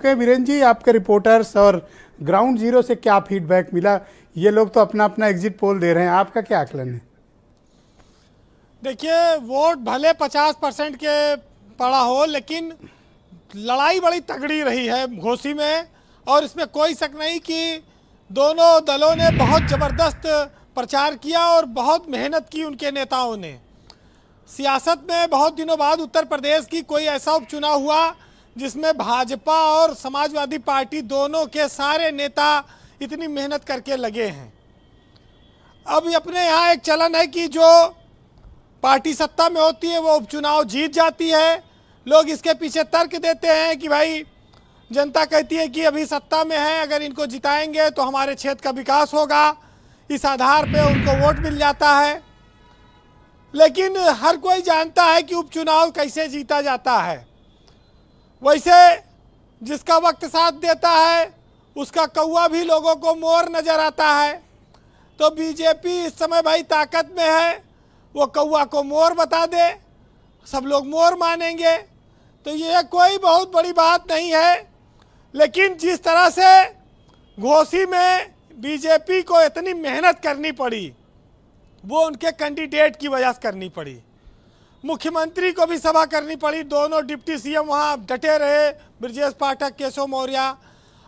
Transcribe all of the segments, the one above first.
के वीरेंद्र जी, आपके रिपोर्टर्स और ग्राउंड जीरो से क्या फीडबैक मिला? ये लोग तो अपना अपना एग्जिट पोल दे रहे हैं, आपका क्या आकलन है? देखिए, वोट भले 50% के पड़ा हो, लेकिन लड़ाई बड़ी तगड़ी रही है घोसी में। और इसमें कोई शक नहीं कि दोनों दलों ने बहुत ज़बरदस्त प्रचार किया और बहुत मेहनत की उनके नेताओं ने। सियासत में बहुत दिनों बाद उत्तर प्रदेश की कोई ऐसा उपचुनाव हुआ जिसमें भाजपा और समाजवादी पार्टी दोनों के सारे नेता इतनी मेहनत करके लगे हैं। अब अपने यहाँ एक चलन है कि जो पार्टी सत्ता में होती है वो उपचुनाव जीत जाती है। लोग इसके पीछे तर्क देते हैं कि भाई जनता कहती है कि अभी सत्ता में है, अगर इनको जिताएंगे तो हमारे क्षेत्र का विकास होगा, इस आधार पे उनको वोट मिल जाता है। लेकिन हर कोई जानता है कि उपचुनाव कैसे जीता जाता है। वैसे जिसका वक्त साथ देता है उसका कौवा भी लोगों को मोर नज़र आता है। तो बीजेपी इस समय भाई ताकत में है, वो कौवा को मोर बता दे, सब लोग मोर मानेंगे, तो ये कोई बहुत बड़ी बात नहीं है। लेकिन जिस तरह से घोसी में बीजेपी को इतनी मेहनत करनी पड़ी वो उनके कैंडिडेट की वजह से करनी पड़ी। मुख्यमंत्री को भी सभा करनी पड़ी, दोनों डिप्टी सीएम वहाँ डटे रहे, ब्रजेश पाठक, केशव मौर्य।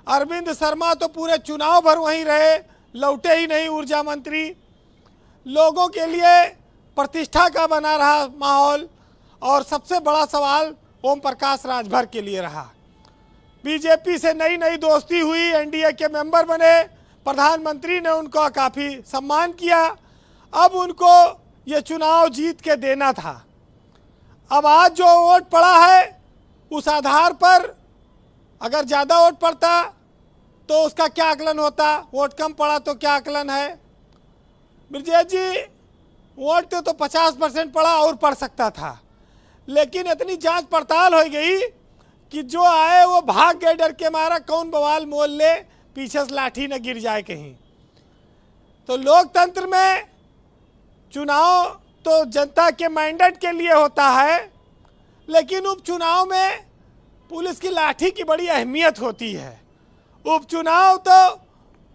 अरविंद शर्मा तो पूरे चुनाव भर वहीं रहे, लौटे ही नहीं ऊर्जा मंत्री। लोगों के लिए प्रतिष्ठा का बना रहा माहौल। और सबसे बड़ा सवाल ओम प्रकाश राजभर के लिए रहा। बीजेपी से नई नई दोस्ती हुई, एनडीए के मेंबर बने, प्रधानमंत्री ने उनको काफ़ी सम्मान किया। अब उनको ये चुनाव जीत के देना था। अब आज जो वोट पड़ा है उस आधार पर अगर ज़्यादा वोट पड़ता तो उसका क्या आकलन होता, वोट कम पड़ा तो क्या आकलन है? ब्रजेश जी, वोट तो 50% पड़ा और पड़ सकता था, लेकिन इतनी जांच पड़ताल हो गई कि जो आए वो भाग गए डर के मारा, कौन बवाल मोल ले, पीछे से लाठी न गिर जाए कहीं। तो लोकतंत्र में चुनाव तो जनता के मैंडेट के लिए होता है, लेकिन उपचुनाव में पुलिस की लाठी की बड़ी अहमियत होती है। उपचुनाव तो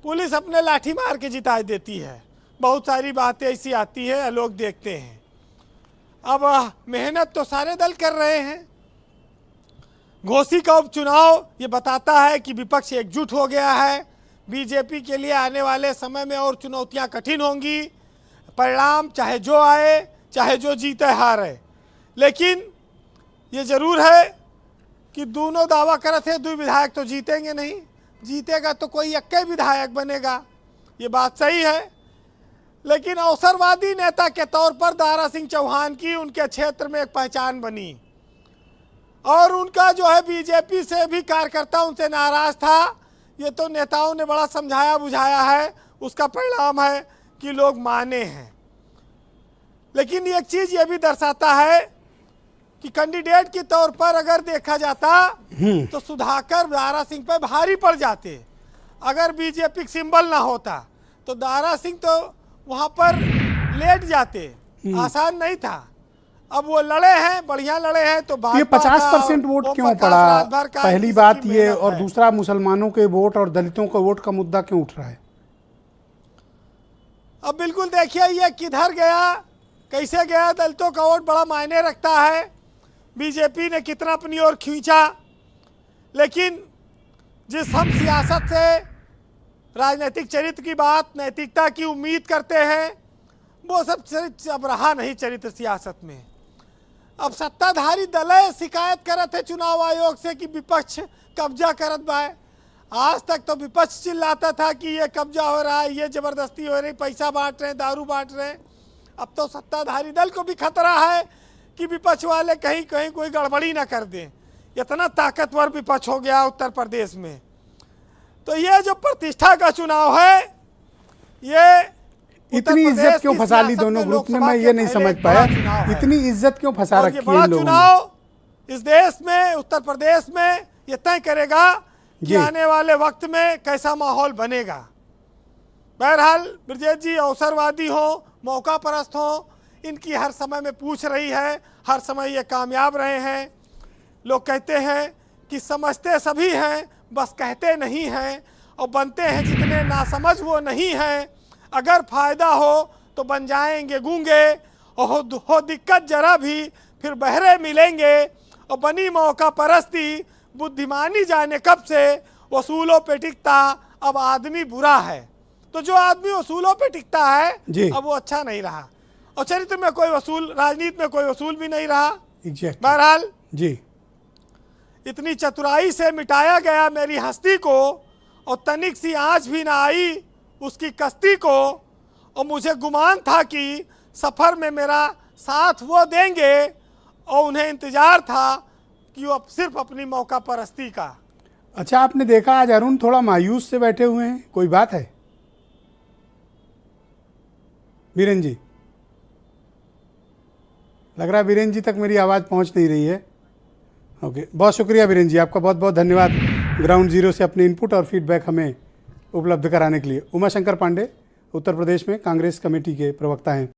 पुलिस अपने लाठी मार के जिता देती है। बहुत सारी बातें ऐसी आती है, लोग देखते हैं। अब मेहनत तो सारे दल कर रहे हैं। घोसी का उपचुनाव ये बताता है कि विपक्ष एकजुट हो गया है। बीजेपी के लिए आने वाले समय में और चुनौतियां कठिन होंगी। परिणाम चाहे जो आए, चाहे जो जीते हारे, लेकिन ये जरूर है कि दोनों दावा करते हैं, 2 विधायक तो जीतेंगे नहीं। जीतेगा तो कोई एक ही विधायक बनेगा, ये बात सही है। लेकिन अवसरवादी नेता के तौर पर दारा सिंह चौहान की उनके क्षेत्र में एक पहचान बनी और उनका जो है बीजेपी से भी कार्यकर्ता उनसे नाराज था। ये तो नेताओं ने बड़ा समझाया बुझाया है, उसका परिणाम है कि लोग माने हैं। लेकिन एक चीज ये भी दर्शाता है कि कैंडिडेट के तौर पर अगर देखा जाता तो सुधाकर दारा सिंह पे भारी पड़ जाते। अगर बीजेपी सिंबल ना होता तो दारा सिंह तो वहां पर लेट जाते, आसान नहीं था। अब वो लड़े हैं, बढ़िया लड़े हैं। तो ये 50% वोट क्यों पड़ा, पहली बात ये, और दूसरा मुसलमानों के वोट और दलितों का वोट का मुद्दा क्यों उठ रहा है? अब बिल्कुल देखिए ये किधर गया, कैसे गया। दलितों का वोट बड़ा मायने रखता है, बीजेपी ने कितना अपनी ओर खींचा। लेकिन जिस हम सियासत से राजनीतिक चरित्र की बात, नैतिकता की उम्मीद करते हैं, वो सब चरित्र अब रहा नहीं चरित्र सियासत में। अब सत्ताधारी दल शिकायत करत है चुनाव आयोग से कि विपक्ष कब्जा करत बा। आज तक तो विपक्ष चिल्लाता था कि ये कब्जा हो रहा है, ये जबरदस्ती हो रही, पैसा बांट रहे हैं, दारू बांट रहे हैं। अब तो सत्ताधारी दल को भी खतरा है कि विपक्ष वाले कहीं कहीं कोई गड़बड़ी ना कर दें। इतना ताकतवर विपक्ष हो गया उत्तर प्रदेश में। तो ये जो प्रतिष्ठा का चुनाव है, ये इतनी इज्जत क्यों फंसा ली दोनों ग्रुप में, मैं ये नहीं समझ पाया। इतनी इज्जत क्यों फंसा रखी है इन लोगों ने? चुनाव इस देश में, उत्तर प्रदेश में ये तय करेगा कि आने वाले वक्त में कैसा माहौल बनेगा। बहरहाल ब्रजेश जी अवसरवादी हो, मौका परस्त हो, इनकी हर समय में पूछ रही है, हर समय ये कामयाब रहे हैं। लोग कहते हैं कि समझते सभी हैं बस कहते नहीं हैं, और बनते हैं जितने नासमझ वो नहीं हैं। अगर फ़ायदा हो तो बन जाएंगे गूंगे, और हो दिक्कत जरा भी फिर बहरे मिलेंगे। और बनी मौका परस्ती बुद्धिमानी जाने कब से, वसूलों पे टिकता अब आदमी बुरा है। तो जो आदमी वसूलों पे टिकता है अब वो अच्छा नहीं रहा, और चरित्र में कोई वसूल, राजनीति में कोई वसूल भी नहीं रहा। बहरहाल जी, इतनी चतुराई से मिटाया गया मेरी हस्ती को, और तनिक सी आँच भी ना आई उसकी कश्ती को। और मुझे गुमान था कि सफ़र में मेरा साथ वो देंगे, और उन्हें इंतज़ार था कि वो सिर्फ अपनी मौका परस्ती का। अच्छा, आपने देखा आज अरुण थोड़ा मायूस से बैठे हुए हैं, कोई बात है बीरेन जी? लग रहा है बीरेन जी तक मेरी आवाज़ पहुंच नहीं रही है। ओके, बहुत शुक्रिया बीरेन जी, आपका बहुत बहुत धन्यवाद ग्राउंड जीरो से अपने इनपुट और फीडबैक हमें उपलब्ध कराने के लिए। उमाशंकर पांडे उत्तर प्रदेश में कांग्रेस कमेटी के प्रवक्ता हैं।